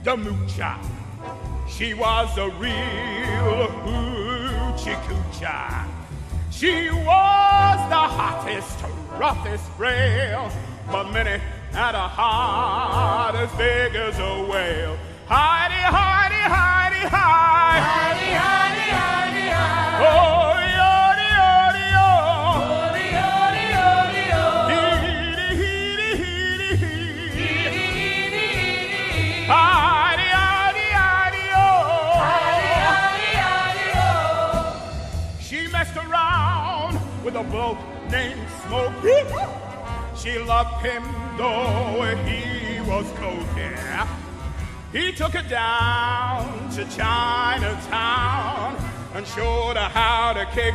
the moocher. She was a real hoochie coocher. She was the hottest, roughest frail, but many had a heart as big as a whale. Heidi, Heidi, Heidi, Heidi. Heidi, Heidi, Heidi, Heidi. Oh, yodi, yodi, yo. Yodi, yodi, yodi, yo. Heedy, heedy, heedy, heedy. Heedy, heedy, heedy. Heidi, Heidi, Heidi, yo. Heidi, Heidi, Heidi, yo. She messed around with a bloke named Smokey. She loved him though he was cozy. He took her down to Chinatown and showed her how to kick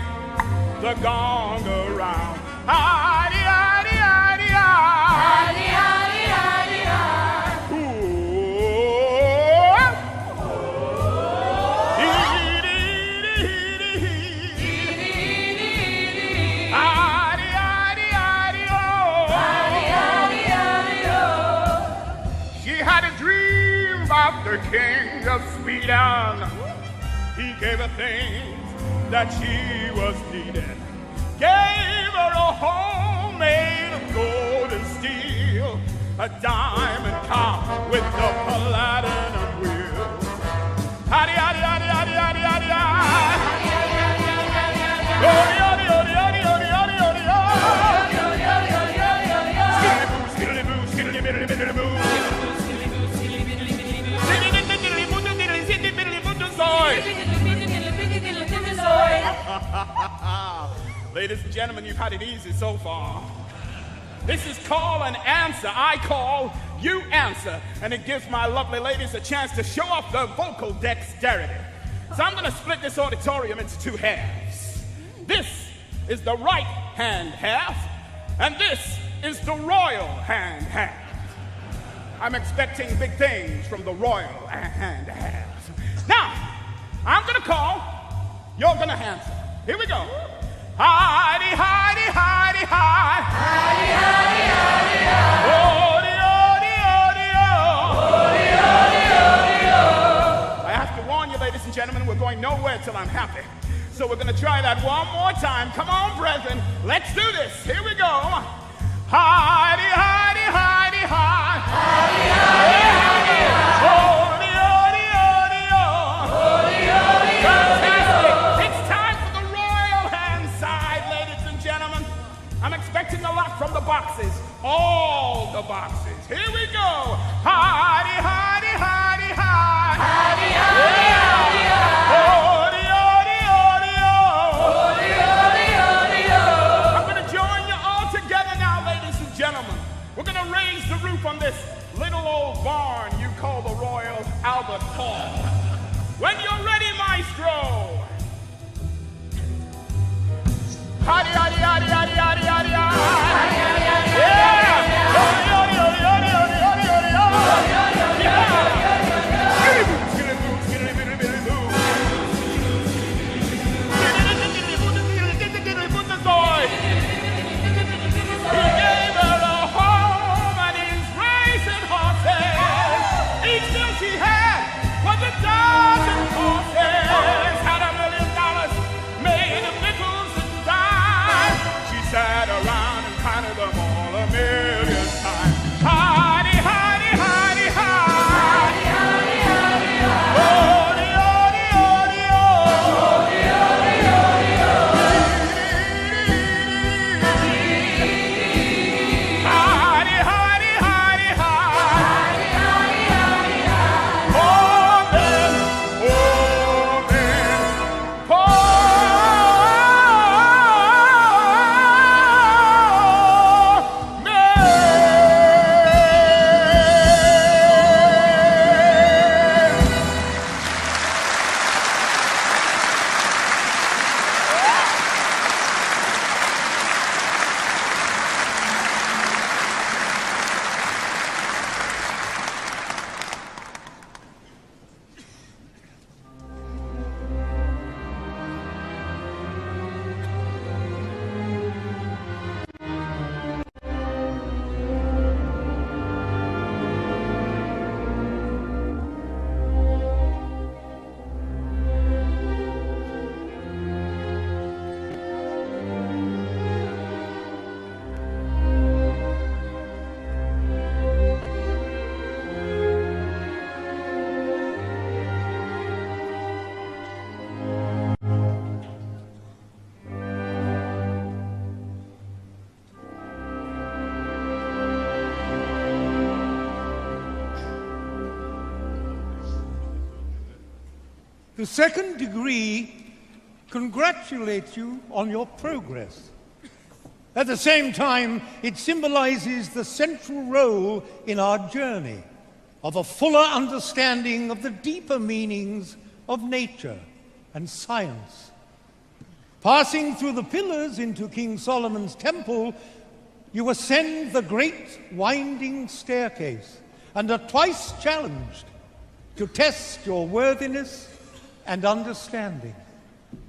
the gong around. Heidi, Heidi, Heidi, Heidi. Heidi, Heidi, Heidi, Heidi. Ooh. Heedy, heedy, heedy, heedy. Heidi, Heidi, Heidi, oh. Heidi, Heidi, Heidi, yo. She had a dream about the king of Sweden. He gave her things that she was needing. Gave her a home made of gold and steel, a diamond car with the platinum wheels. Howdy, howdy, howdy, howdy, howdy, howdy, howdy. Howdy, howdy, howdy, howdy, howdy, howdy, howdy, howdy. Skiddly boo, skiddly boo, skiddly biddly boo. Ladies and gentlemen, you've had it easy so far. This is call and answer. I call, you answer. And it gives my lovely ladies a chance to show off their vocal dexterity. So I'm going to split this auditorium into two halves. This is the right hand half, and this is the royal hand half. I'm expecting big things from the royal hand half. Now, I'm going to call, you're going to answer. Here we go. Heidi, Heidi, Heidi, Heidi. Heidi, Heidi, Heidi, Heidi. Odi, odi, odi, Odi, odi, odi, I have to warn you, ladies and gentlemen, we're going nowhere till I'm happy. So we're going to try that one more time. Come on, brethren. Let's do this. Here we go. Heidi, Heidi, Heidi, Heidi. Heidi, Heidi, Heidi, Heidi. Odi, odi, odi, Odi, odi, Fantastic. It's time for the royal hand side, ladies and gentlemen. I'm expecting a lot from the boxes. All the boxes. Here we go. Heidi, Heidi, Heidi, Heidi. Heidi, Heidi, Heidi, Heidi. Odi, odi, odi, Odi, odi, odi, I'm going to join you all together now, ladies and gentlemen. We're going to raise the roof on this little old barn you call the Royal Albert Hall. When you're ready, maestro. Howdy, howdy, howdy, howdy, howdy, howdy, howdy. Yeah! Howdy, howdy, howdy, howdy, howdy, howdy, howdy, yeah! Skitty boo, skitty boo, skitty boo, skitty boo. He gave her a home and his racing horses. Each meal she had was a dozen horses. Had $1 million made of nickels and dimes. The second degree congratulates you on your progress. At the same time, it symbolizes the central role in our journey of a fuller understanding of the deeper meanings of nature and science. Passing through the pillars into King Solomon's temple, you ascend the great winding staircase and are twice challenged to test your worthiness and understanding.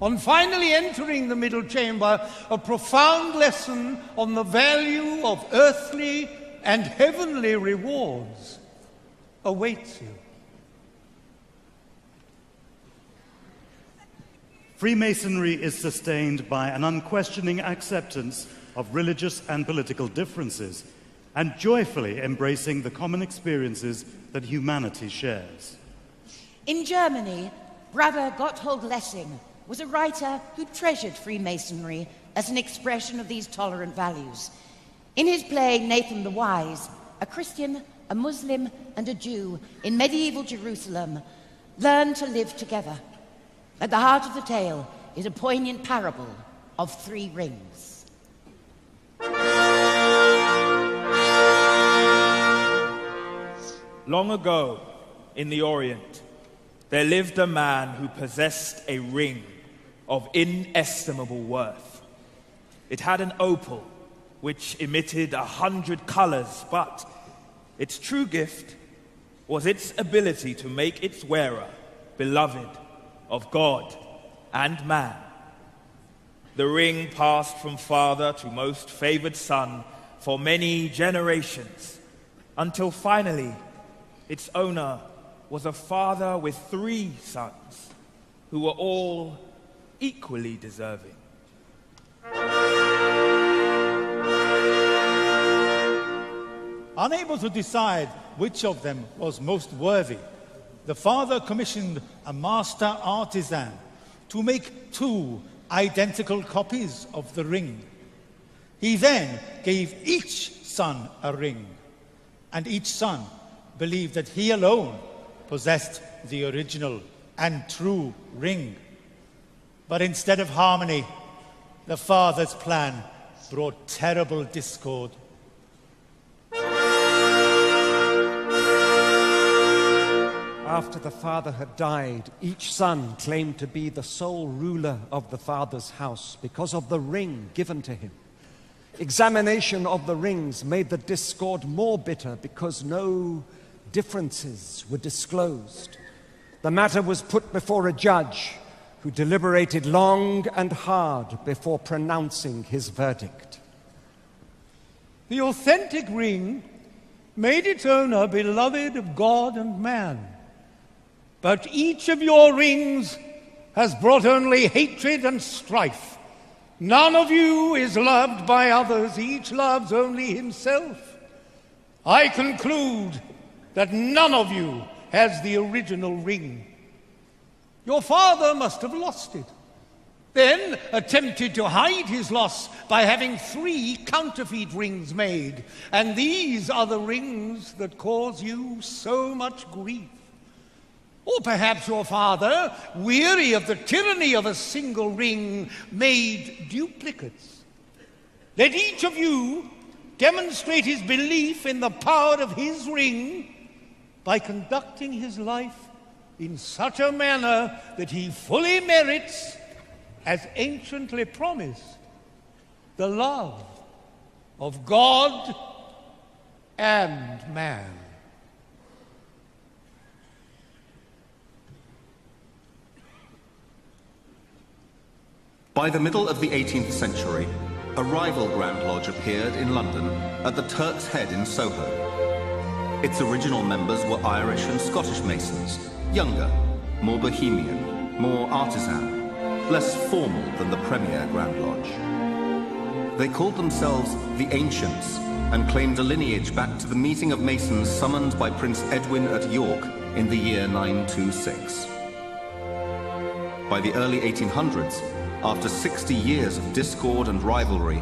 On finally entering the middle chamber, a profound lesson on the value of earthly and heavenly rewards awaits you. Freemasonry is sustained by an unquestioning acceptance of religious and political differences and joyfully embracing the common experiences that humanity shares. In Germany, Brother Gotthold Lessing was a writer who treasured Freemasonry as an expression of these tolerant values. In his play Nathan the Wise, a Christian, a Muslim, and a Jew in medieval Jerusalem learned to live together. At the heart of the tale is a poignant parable of 3 rings. Long ago, in the Orient, there lived a man who possessed a ring of inestimable worth. It had an opal which emitted 100 colors, but its true gift was its ability to make its wearer beloved of God and man. The ring passed from father to most favored son for many generations, until finally its owner was a father with 3 sons who were all equally deserving. Unable to decide which of them was most worthy, the father commissioned a master artisan to make 2 identical copies of the ring. He then gave each son a ring, and each son believed that he alone possessed the original and true ring. But instead of harmony, the father's plan brought terrible discord. After the father had died, each son claimed to be the sole ruler of the father's house because of the ring given to him. Examination of the rings made the discord more bitter because no differences were disclosed. The matter was put before a judge who deliberated long and hard before pronouncing his verdict. The authentic ring made its owner beloved of God and man. But each of your rings has brought only hatred and strife. None of you is loved by others. Each loves only himself. I conclude that none of you has the original ring. Your father must have lost it, then attempted to hide his loss by having 3 counterfeit rings made. And these are the rings that cause you so much grief. Or perhaps your father, weary of the tyranny of a single ring, made duplicates. Let each of you demonstrate his belief in the power of his ring by conducting his life in such a manner that he fully merits, as anciently promised, the love of God and man. By the middle of the 18th century, a rival Grand Lodge appeared in London at the Turk's Head in Soho. Its original members were Irish and Scottish Masons, younger, more bohemian, more artisan, less formal than the premier Grand Lodge. They called themselves the Ancients and claimed a lineage back to the meeting of Masons summoned by Prince Edwin at York in the year 926. By the early 1800s, after 60 years of discord and rivalry,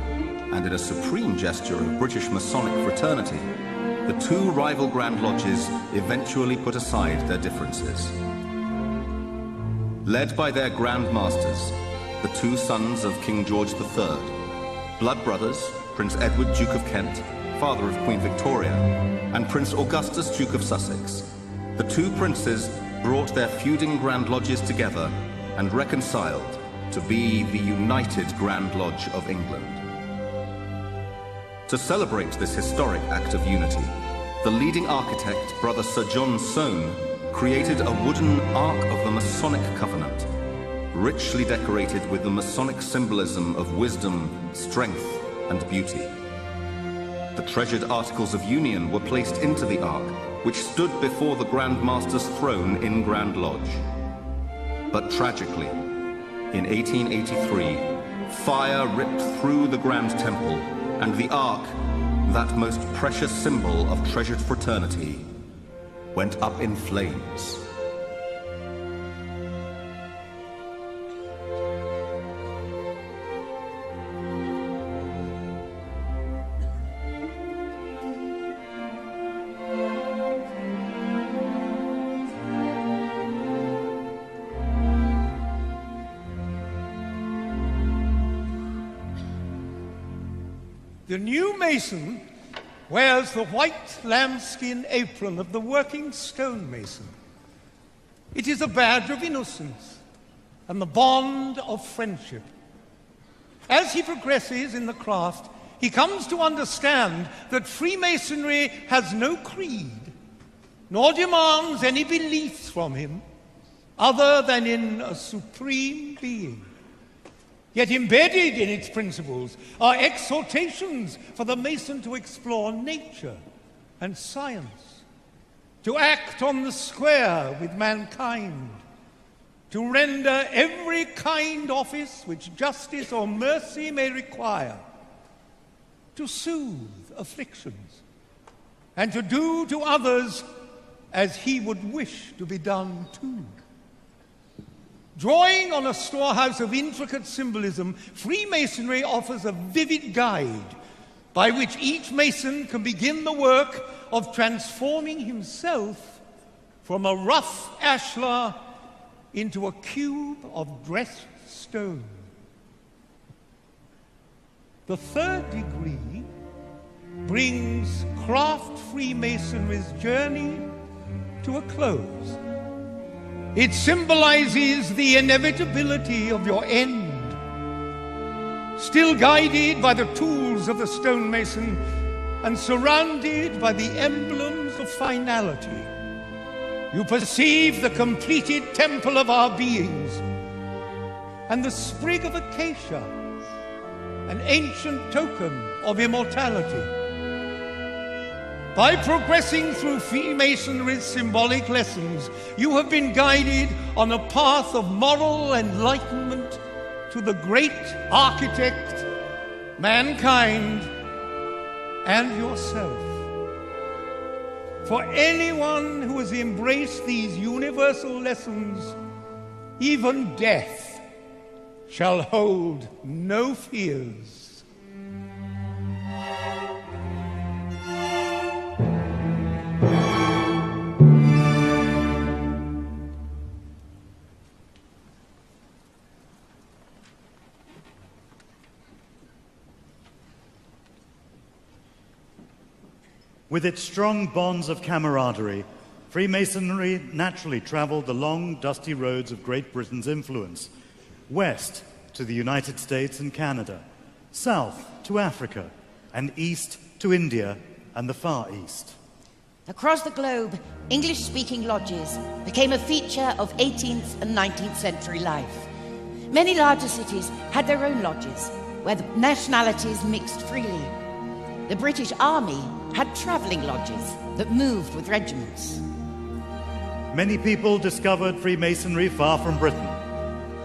and in a supreme gesture of British Masonic fraternity, the 2 rival Grand Lodges eventually put aside their differences. led by their Grand Masters, the two sons of King George III, blood brothers, Prince Edward, Duke of Kent, father of Queen Victoria, and Prince Augustus, Duke of Sussex. The two princes brought their feuding Grand Lodges together and reconciled to be the United Grand Lodge of England. To celebrate this historic act of unity, the leading architect, Brother Sir John Soane, created a wooden Ark of the Masonic Covenant, richly decorated with the Masonic symbolism of wisdom, strength, and beauty. The treasured Articles of Union were placed into the Ark, which stood before the Grand Master's throne in Grand Lodge. But tragically, in 1883, fire ripped through the Grand Temple, and the Ark, that most precious symbol of treasured fraternity, went up in flames. The new mason wears the white lambskin apron of the working stonemason. It is a badge of innocence and the bond of friendship. As he progresses in the craft, he comes to understand that Freemasonry has no creed, nor demands any beliefs from him other than in a supreme being. Yet embedded in its principles are exhortations for the Mason to explore nature and science, to act on the square with mankind, to render every kind office which justice or mercy may require, to soothe afflictions, and to do to others as he would wish to be done too. Drawing on a storehouse of intricate symbolism, Freemasonry offers a vivid guide by which each Mason can begin the work of transforming himself from a rough ashlar into a cube of dressed stone. The third degree brings craft Freemasonry's journey to a close. It symbolizes the inevitability of your end. Still guided by the tools of the stonemason and surrounded by the emblems of finality, you perceive the completed temple of our beings and the sprig of acacia, an ancient token of immortality. By progressing through Freemasonry's symbolic lessons, you have been guided on a path of moral enlightenment to the great architect, mankind, and yourself. For anyone who has embraced these universal lessons, even death shall hold no fears. With its strong bonds of camaraderie, Freemasonry naturally traveled the long, dusty roads of Great Britain's influence, west to the United States and Canada, south to Africa, and east to India and the Far East. Across the globe, English-speaking lodges became a feature of 18th and 19th century life. Many larger cities had their own lodges, where the nationalities mixed freely. The British Army had travelling lodges that moved with regiments. Many people discovered Freemasonry far from Britain.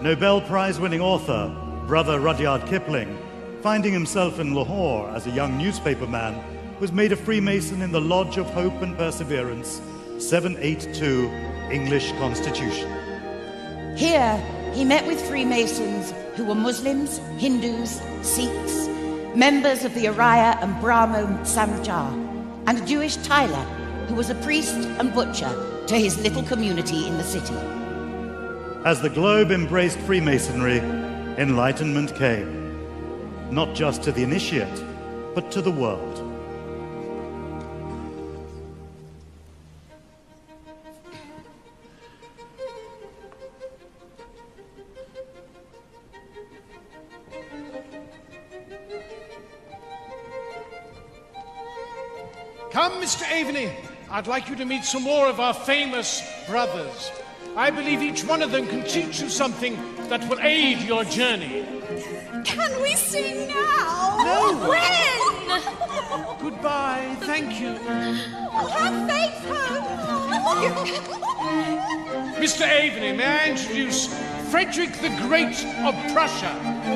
Nobel Prize-winning author, Brother Rudyard Kipling, finding himself in Lahore as a young newspaperman, was made a Freemason in the Lodge of Hope and Perseverance, 782 English Constitution. Here, he met with Freemasons who were Muslims, Hindus, Sikhs, members of the Arya and Brahmo Samaj, and a Jewish tiler who was a priest and butcher to his little community in the city. As the globe embraced Freemasonry, enlightenment came, not just to the initiate, but to the world. Come, Mr. Aveny. I'd like you to meet some more of our famous brothers. I believe each one of them can teach you something that will aid your journey. Can we sing now? No. When? Goodbye. Thank you. Have faith, Hope. Mr. Aveny, may I introduce Frederick the Great of Prussia?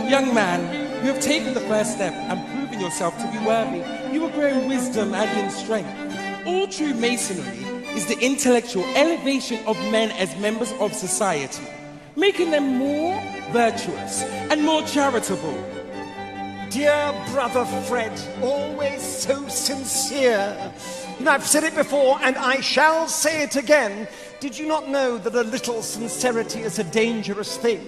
Young man, you have taken the first step and proven yourself to be worthy. You will grow in wisdom and in strength. All true masonry is the intellectual elevation of men as members of society, making them more virtuous and more charitable. Dear brother Fred, always so sincere. You know, I've said it before and I shall say it again. Did you not know that a little sincerity is a dangerous thing,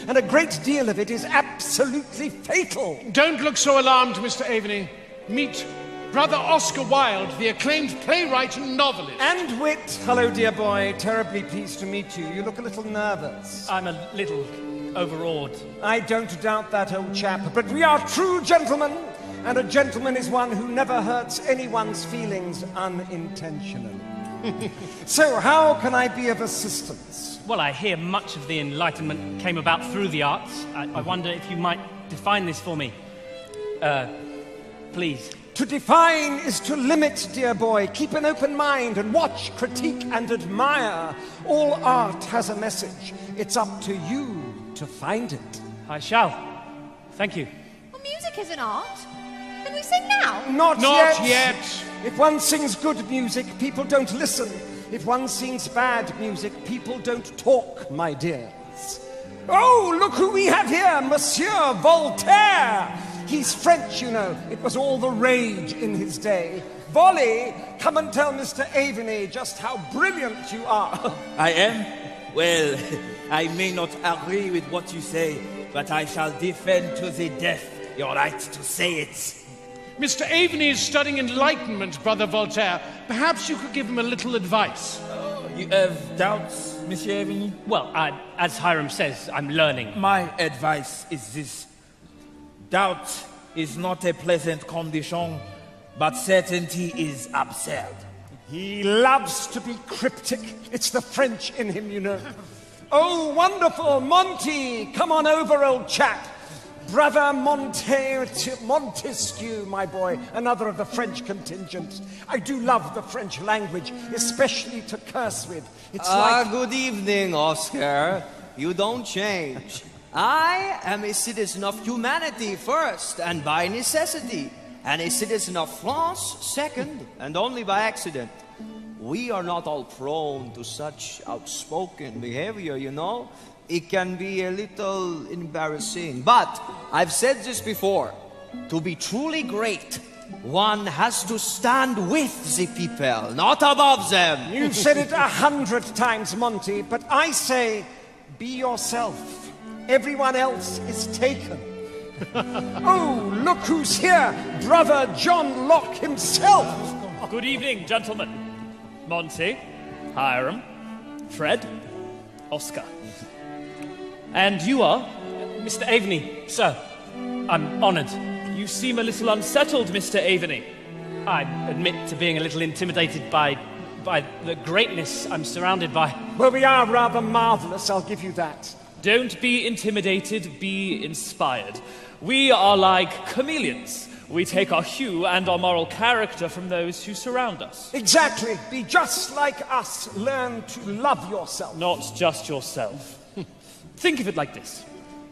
and a great deal of it is absolutely fatal? Don't look so alarmed, Mr. Aveny. Meet Brother Oscar Wilde, the acclaimed playwright and novelist. And wit. Hello, dear boy. Terribly pleased to meet you. You look a little nervous. I'm a little overawed. I don't doubt that, old chap. But we are true gentlemen, and a gentleman is one who never hurts anyone's feelings unintentionally. So, how can I be of assistance? Well, I hear much of the Enlightenment came about through the arts. I wonder if you might define this for me. Please. To define is to limit, dear boy. Keep an open mind and watch, critique, and admire. All art has a message. It's up to you to find it. I shall. Thank you. Well, music is an art. Can we sing now? Not yet. If one sings good music, people don't listen. If one sings bad music, people don't talk, my dears. Oh, look who we have here, Monsieur Voltaire. He's French, you know. It was all the rage in his day. Volley, come and tell Mr. Aveny just how brilliant you are. I am? Well, I may not agree with what you say, but I shall defend to the death your right to say it. Mr. Aveny is studying Enlightenment, Brother Voltaire. Perhaps you could give him a little advice. You have doubts, Monsieur Aveny? Well, as Hiram says, I'm learning. My advice is this. Doubt is not a pleasant condition, but certainty is absurd. He loves to be cryptic. It's the French in him, you know. Oh, wonderful. Monty, come on over, old chap. Brother Montesquieu, my boy, another of the French contingent. I do love the French language, especially to curse with. It's like... Good evening, Oscar. You don't change. I am a citizen of humanity first, and by necessity, and a citizen of France second, and only by accident. We are not all prone to such outspoken behavior, you know. It can be a little embarrassing. But I've said this before. To be truly great, one has to stand with the people, not above them. You've said it 100 times, Monty, but I say, be yourself. Everyone else is taken. Oh, look who's here. Brother John Locke himself. Good evening, gentlemen. Monty, Hiram, Fred, Oscar. And you are? Mr. Aveny, sir. I'm honored. You seem a little unsettled, Mr. Aveny. I admit to being a little intimidated by the greatness I'm surrounded by. Well, we are rather marvelous, I'll give you that. Don't be intimidated, be inspired. We are like chameleons. We take our hue and our moral character from those who surround us. Exactly. Be just like us. Learn to love yourself. Not just yourself. Think of it like this.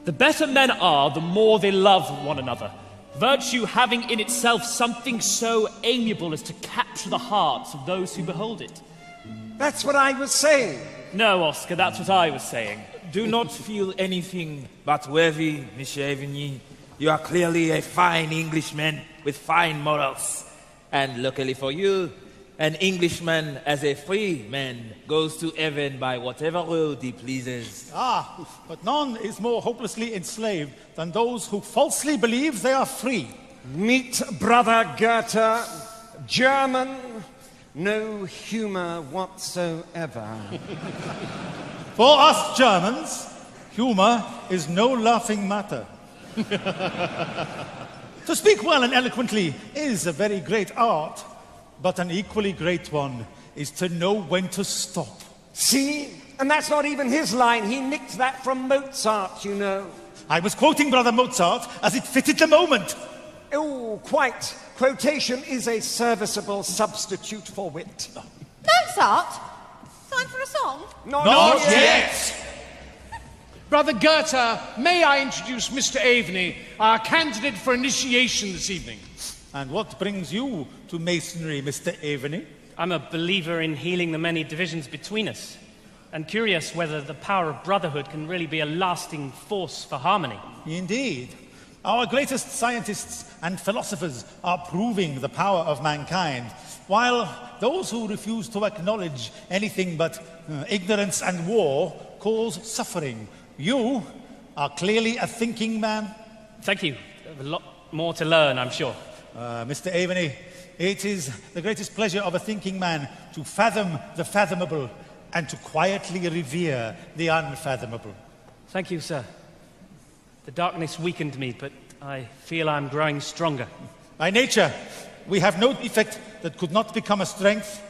The better men are, the more they love one another. Virtue having in itself something so amiable as to capture the hearts of those who behold it. That's what I was saying. No, Oscar, that's what I was saying. Do not feel anything but worthy, Monsieur Aveny. You are clearly a fine Englishman with fine morals. And luckily for you, An Englishman as a free man goes to heaven by whatever road he pleases. Ah, but none is more hopelessly enslaved than those who falsely believe they are free. Meet Brother Goethe, German, no humor whatsoever. For us Germans, humor is no laughing matter. To speak well and eloquently is a very great art, but an equally great one is to know when to stop. See? And that's not even his line. He nicked that from Mozart, you know. I was quoting Brother Mozart as it fitted the moment. Oh, quite. Quotation is a serviceable substitute for wit. Mozart? Time for a song? Not yet! Brother Goethe, may I introduce Mr. Aveny, our candidate for initiation this evening? And what brings you to Masonry, Mr. Aveny? I'm a believer in healing the many divisions between us, and curious whether the power of brotherhood can really be a lasting force for harmony. Indeed. Our greatest scientists and philosophers are proving the power of mankind, while those who refuse to acknowledge anything but ignorance and war cause suffering. You are clearly a thinking man. Thank you. A lot more to learn, I'm sure. Mr. Aveny, it is the greatest pleasure of a thinking man to fathom the fathomable and to quietly revere the unfathomable. Thank you, sir. The darkness weakened me, but I feel I'm growing stronger. By nature, we have no defect that could not become a strength,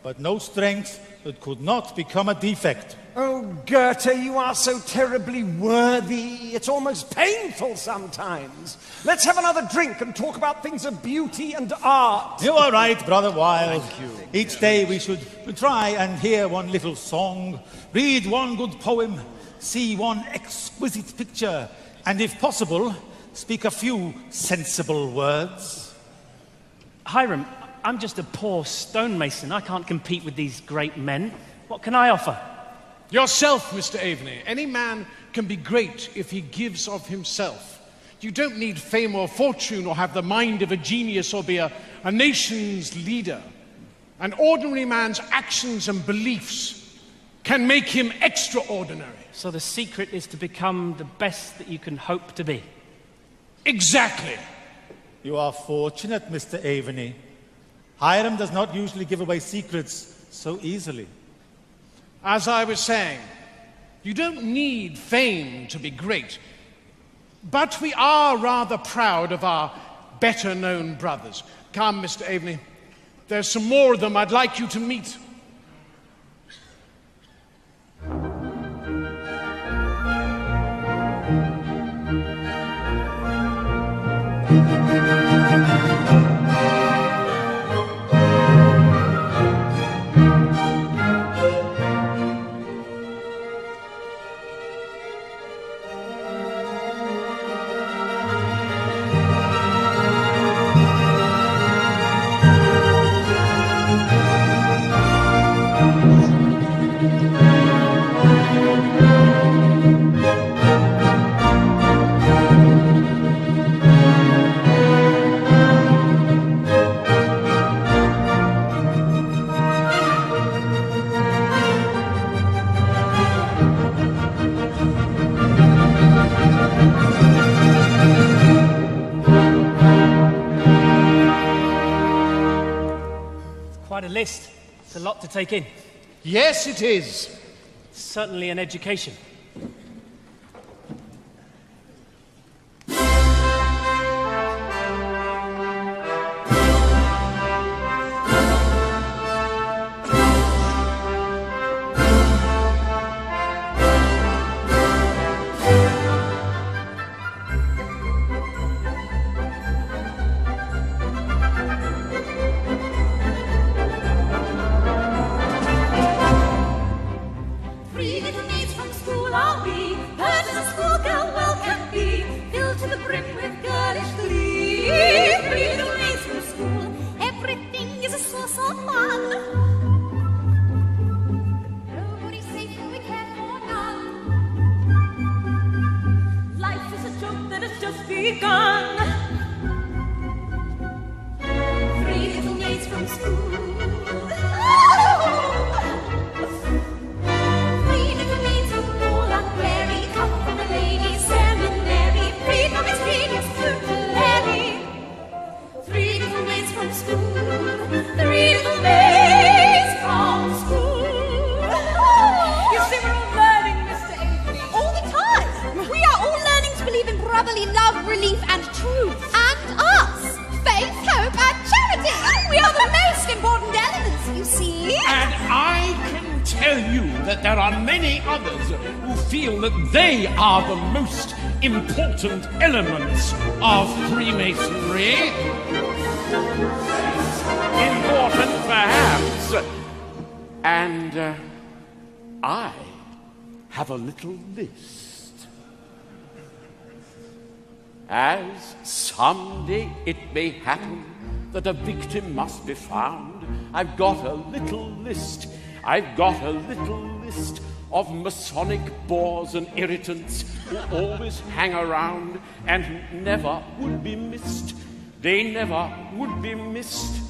but no strength that could not become a defect. Oh, Goethe, you are so terribly worthy. It's almost painful sometimes. Let's have another drink and talk about things of beauty and art. You are right, Brother Wilde. Each day we should try and hear one little song, read one good poem, see one exquisite picture, and if possible, speak a few sensible words. Hiram, I'm just a poor stonemason. I can't compete with these great men. What can I offer? Yourself, Mr. Aveny. Any man can be great if he gives of himself. You don't need fame or fortune or have the mind of a genius or be a nation's leader. An ordinary man's actions and beliefs can make him extraordinary. So the secret is to become the best that you can hope to be. Exactly. You are fortunate, Mr. Aveny. Hiram does not usually give away secrets so easily. As I was saying, you don't need fame to be great, but we are rather proud of our better-known brothers. Come, Mr. Aveny, there's some more of them I'd like you to meet. Quite a list. It's a lot to take in. Yes, it is. Certainly an education. Free little maids from school are we, heard as a schoolgirl well can be, filled to the brim with girlish glee. Free little maids from school, everything is a source of fun. Nobody's safe and we care for none. Life is a joke that has just begun. Free little maids from school. that there are many others who feel that they are the most important elements of Freemasonry. Important, perhaps. And I have a little list. As someday it may happen that a victim must be found, I've got a little list. I've got a little list of Masonic bores and irritants who always hang around and who never would be missed. They never would be missed.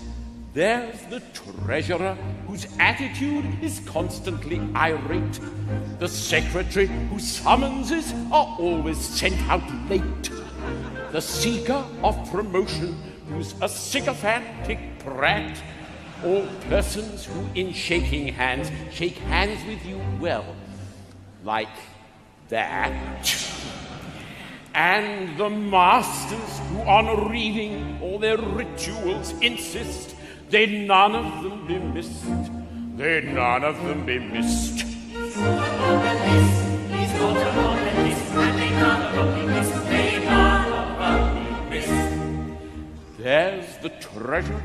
There's the treasurer whose attitude is constantly irate. The secretary whose summonses are always sent out late. The seeker of promotion who's a sycophantic brat. All persons who in shaking hands shake hands with you well, like that. And the masters who on reading all their rituals insist, they none of them be missed. They none of them be missed. He's got on the list, he's got on the list, and they none of them be missed. They none of them be missed. There's the treasurer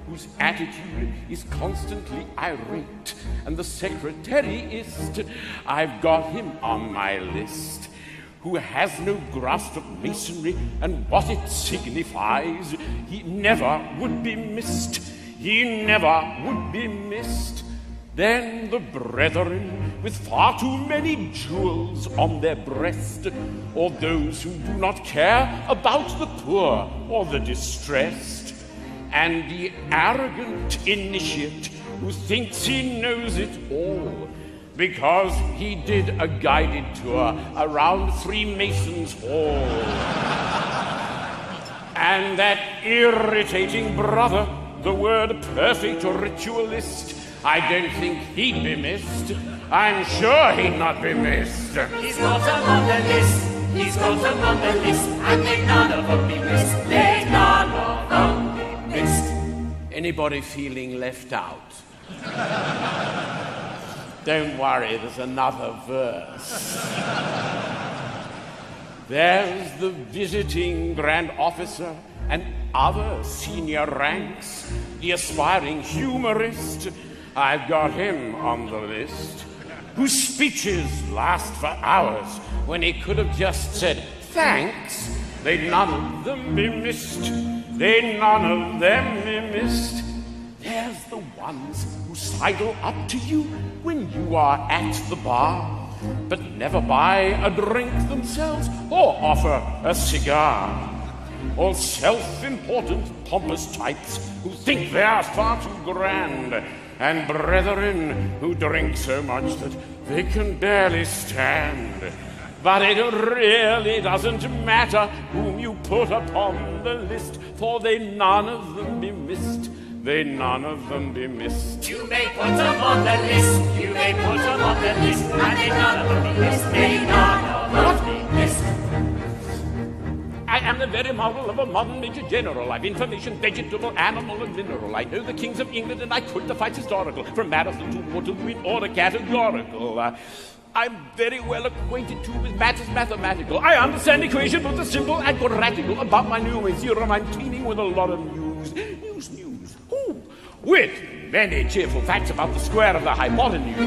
whose attitude is constantly irate, and the secretary-ist, I've got him on my list, who has no grasp of masonry and what it signifies. He never would be missed. He never would be missed. Then the brethren with far too many jewels on their breast, or those who do not care about the poor or the distressed, and the arrogant initiate who thinks he knows it all because he did a guided tour around Freemasons' Hall. And that irritating brother, the word perfect ritualist, I don't think he'd be missed. I'm sure he'd not be missed. He's got them on the list, he's got them on the list, and they none of them be missed. They none of them be missed. Anybody feeling left out? Don't worry, there's another verse. There's the visiting grand officer and other senior ranks, the aspiring humorist, I've got him on the list, whose speeches last for hours when he could have just said thanks. They'd none of them be missed. They'd none of them be missed. There's the ones who sidle up to you when you are at the bar, but never buy a drink themselves or offer a cigar. All self-important, pompous types who think they are far too grand, and brethren who drink so much that they can barely stand. But it really doesn't matter whom you put upon the list, for they none of them be missed. They none of them be missed. You may put them on the list, you may put them on the list, and they none of them be missed. They none of them be missed. I am the very model of a modern Major General. I've information, vegetable, animal, and mineral. I know the kings of England, and I quote the fights historical, from Marathon to Waterloo in order categorical. I'm very well acquainted, too, with matters mathematical. I understand equation, both the simple and quadratical. About my new theorem, I'm teeming with a lot of news. News. Ooh, with many cheerful facts about the square of the hypotenuse.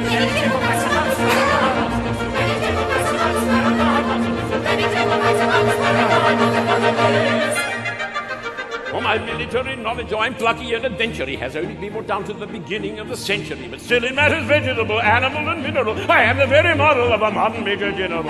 For my military knowledge, I'm plucky and adventure has only been brought down to the beginning of the century. But still in matters vegetable, animal, and mineral, I am the very model of a modern Major General.